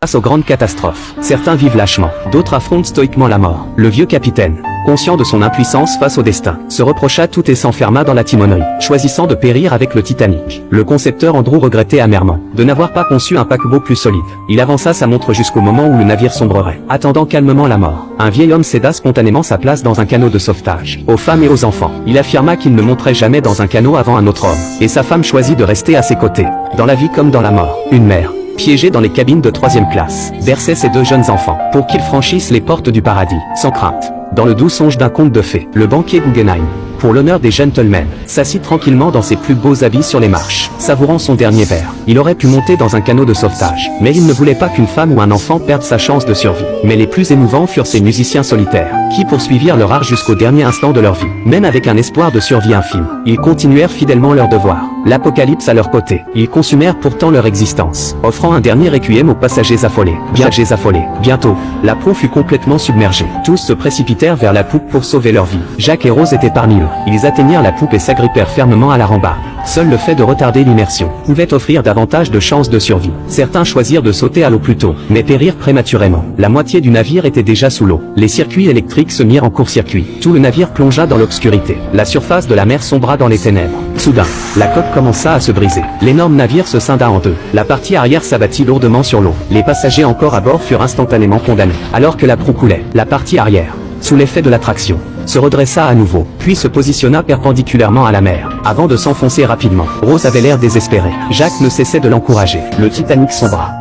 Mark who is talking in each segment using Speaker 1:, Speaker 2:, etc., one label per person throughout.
Speaker 1: Face aux grandes catastrophes, certains vivent lâchement, d'autres affrontent stoïquement la mort. Le vieux capitaine, conscient de son impuissance face au destin, se reprocha tout et s'enferma dans la timonerie, choisissant de périr avec le Titanic. Le concepteur Andrew regrettait amèrement de n'avoir pas conçu un paquebot plus solide. Il avança sa montre jusqu'au moment où le navire sombrerait, attendant calmement la mort. Un vieil homme céda spontanément sa place dans un canot de sauvetage. Aux femmes et aux enfants, il affirma qu'il ne monterait jamais dans un canot avant un autre homme, et sa femme choisit de rester à ses côtés, dans la vie comme dans la mort. Une mère, piégée dans les cabines de 3e classe, berçait ses 2 jeunes enfants, pour qu'ils franchissent les portes du paradis, sans crainte. Dans le doux songe d'un conte de fées, le banquier Guggenheim, pour l'honneur des gentlemen, s'assit tranquillement dans ses plus beaux habits sur les marches, savourant son dernier verre. Il aurait pu monter dans un canot de sauvetage, mais il ne voulait pas qu'une femme ou un enfant perde sa chance de survie. Mais les plus émouvants furent ces musiciens solitaires, qui poursuivirent leur art jusqu'au dernier instant de leur vie. Même avec un espoir de survie infime, ils continuèrent fidèlement leur devoir. L'apocalypse à leur côté, ils consumèrent pourtant leur existence, offrant un dernier requiem aux passagers affolés. Bientôt, la proue fut complètement submergée. Tous se précipitèrent vers la poupe pour sauver leur vie. Jacques et Rose étaient parmi eux. Ils atteignirent la poupe et s'agrippèrent fermement à la rambarde. Seul le fait de retarder l'immersion pouvait offrir davantage de chances de survie. Certains choisirent de sauter à l'eau plus tôt, mais périrent prématurément. La moitié du navire était déjà sous l'eau. Les circuits électriques se mirent en court-circuit. Tout le navire plongea dans l'obscurité. La surface de la mer sombra dans les ténèbres. Soudain, la coque commença à se briser. L'énorme navire se scinda en 2. La partie arrière s'abattit lourdement sur l'eau. Les passagers encore à bord furent instantanément condamnés. Alors que la proue coulait, la partie arrière, sous l'effet de l'attraction, se redressa à nouveau, puis se positionna perpendiculairement à la mer, avant de s'enfoncer rapidement. Rose avait l'air désespéré. Jacques ne cessait de l'encourager. Le Titanic sombra.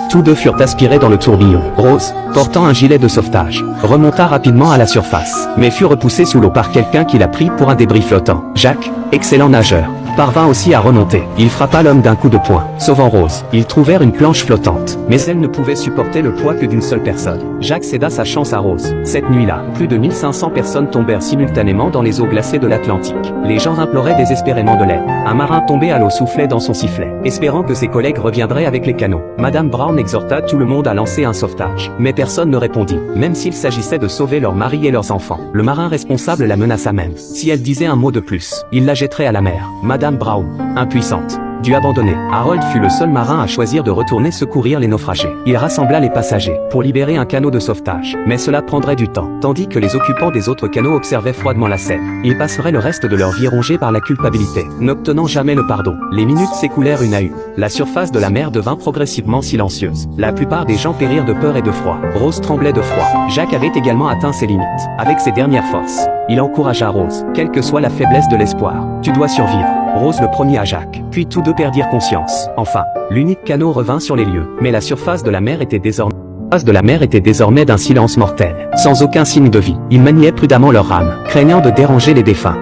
Speaker 1: Tous 2 furent aspirés dans le tourbillon. Rose, portant un gilet de sauvetage, remonta rapidement à la surface, mais fut repoussée sous l'eau par quelqu'un qui la prit pour un débris flottant. Jacques, excellent nageur, parvint aussi à remonter. Il frappa l'homme d'un coup de poing, sauvant Rose. Ils trouvèrent une planche flottante, mais elle ne pouvait supporter le poids que d'une seule personne. Jacques céda sa chance à Rose. Cette nuit-là, plus de 1500 personnes tombèrent simultanément dans les eaux glacées de l'Atlantique. Les gens imploraient désespérément de l'aide. Un marin tombé à l'eau soufflait dans son sifflet, espérant que ses collègues reviendraient avec les canots. Madame Brown exhorta tout le monde à lancer un sauvetage, mais personne ne répondit, même s'il s'agissait de sauver leurs maris et leurs enfants. Le marin responsable la menaça même. Si elle disait un mot de plus, il la jetterait à la mer. Madame Brown, impuissante, dut abandonner. Harold fut le seul marin à choisir de retourner secourir les naufragés. Il rassembla les passagers pour libérer un canot de sauvetage, mais cela prendrait du temps, tandis que les occupants des autres canots observaient froidement la scène. Ils passeraient le reste de leur vie rongés par la culpabilité, n'obtenant jamais le pardon. Les minutes s'écoulèrent une à une. La surface de la mer devint progressivement silencieuse. La plupart des gens périrent de peur et de froid. Rose tremblait de froid. Jacques avait également atteint ses limites. Avec ses dernières forces, il encouragea Rose. Quelle que soit la faiblesse de l'espoir, tu dois survivre. Rose le promit à Jacques. Puis tous 2 perdirent conscience. Enfin, l'unique canot revint sur les lieux. Mais la surface de la mer était désormais d'un silence mortel, sans aucun signe de vie. Ils maniaient prudemment leurs rames, craignant de déranger les défunts.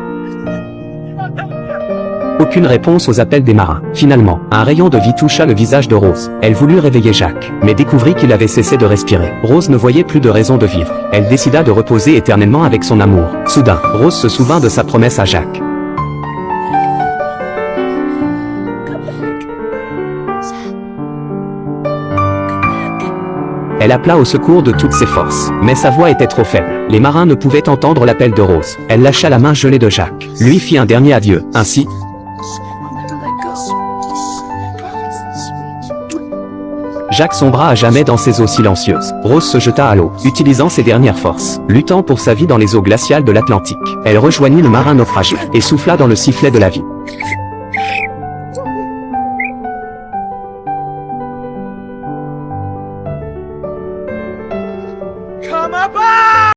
Speaker 1: Aucune réponse aux appels des marins. Finalement, un rayon de vie toucha le visage de Rose. Elle voulut réveiller Jacques, mais découvrit qu'il avait cessé de respirer. Rose ne voyait plus de raison de vivre. Elle décida de reposer éternellement avec son amour. Soudain, Rose se souvint de sa promesse à Jacques. Elle appela au secours de toutes ses forces, mais sa voix était trop faible. Les marins ne pouvaient entendre l'appel de Rose. Elle lâcha la main gelée de Jacques, lui fit un dernier adieu. Ainsi, Jacques sombra à jamais dans ces eaux silencieuses. Rose se jeta à l'eau, utilisant ses dernières forces, luttant pour sa vie dans les eaux glaciales de l'Atlantique. Elle rejoignit le marin naufragé, et souffla dans le sifflet de la vie.